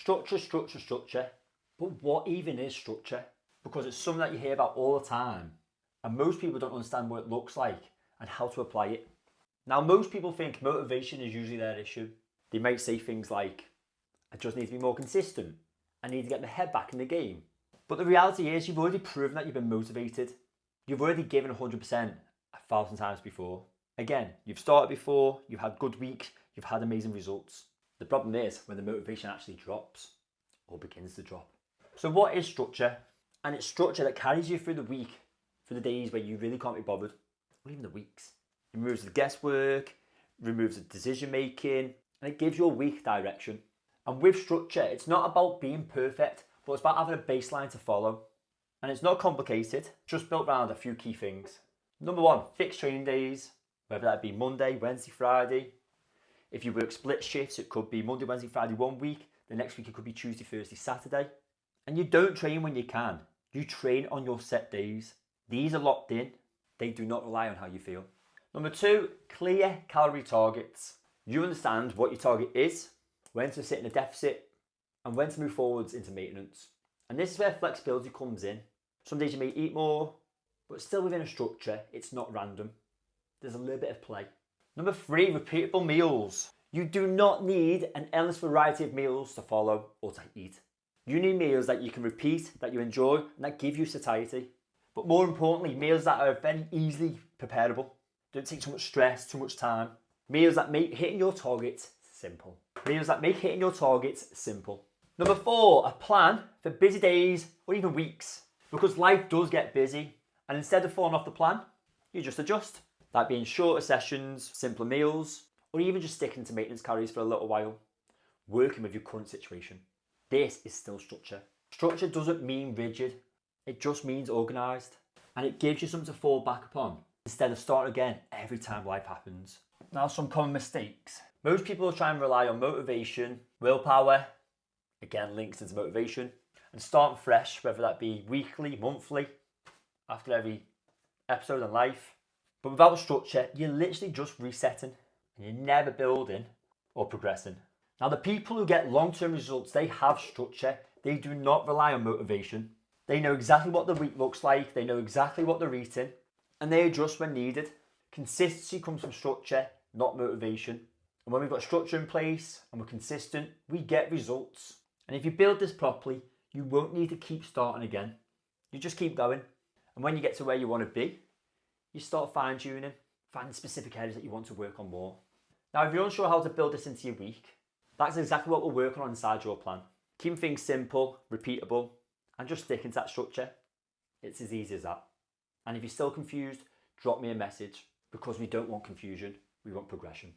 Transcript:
Structure, structure, structure. But what even is structure? Because it's something that you hear about all the time. And most people don't understand what it looks like and how to apply it. Now, most people think motivation is usually their issue. They might say things like, I just need to be more consistent. I need to get my head back in the game. But the reality is you've already proven that you've been motivated. You've already given 100% 1,000 times before. Again, you've started before, you've had good weeks, you've had amazing results. The problem is when the motivation actually drops or begins to drop. So what is structure? And it's structure that carries you through the week, for the days where you really can't be bothered, or even the weeks. It removes the guesswork, removes the decision making, and it gives your week direction. And with structure, it's not about being perfect, but it's about having a baseline to follow. And it's not complicated, just built around a few key things. Number one, fixed training days, whether that be Monday, Wednesday, Friday. If you work split shifts, it could be Monday, Wednesday, Friday one week. The next week it could be Tuesday, Thursday, Saturday. And you don't train when you can. You train on your set days. These are locked in. They do not rely on how you feel. Number two, clear calorie targets. You understand what your target is, when to sit in a deficit, and when to move forwards into maintenance. And this is where flexibility comes in. Some days you may eat more, but still within a structure, it's not random. There's a little bit of play. Number three, repeatable meals. You do not need an endless variety of meals to follow or to eat. You need meals that you can repeat, that you enjoy, and that give you satiety. But more importantly, meals that are very easily preparable. Don't take too much stress, too much time. Meals that make hitting your targets simple. Meals that make hitting your targets simple. Number four, a plan for busy days or even weeks. Because life does get busy, and instead of falling off the plan, you just adjust. That being shorter sessions, simpler meals, or even just sticking to maintenance carries for a little while. Working with your current situation. This is still structure. Structure doesn't mean rigid. It just means organised. And it gives you something to fall back upon instead of starting again every time life happens. Now, some common mistakes. Most people try and rely on motivation, willpower, again links into motivation, and starting fresh, whether that be weekly, monthly, after every episode in life. But without structure, you're literally just resetting and you're never building or progressing. Now, the people who get long-term results, they have structure. They do not rely on motivation. They know exactly what the week looks like. They know exactly what they're eating, and they adjust when needed. Consistency comes from structure, not motivation. And when we've got structure in place and we're consistent, we get results. And if you build this properly, you won't need to keep starting again. You just keep going. And when you get to where you want to be, you start fine-tuning, finding specific areas that you want to work on more. Now, if you're unsure how to build this into your week, that's exactly what we're working on inside your plan. Keeping things simple, repeatable, and just sticking to that structure. It's as easy as that. And if you're still confused, drop me a message, because we don't want confusion, we want progression.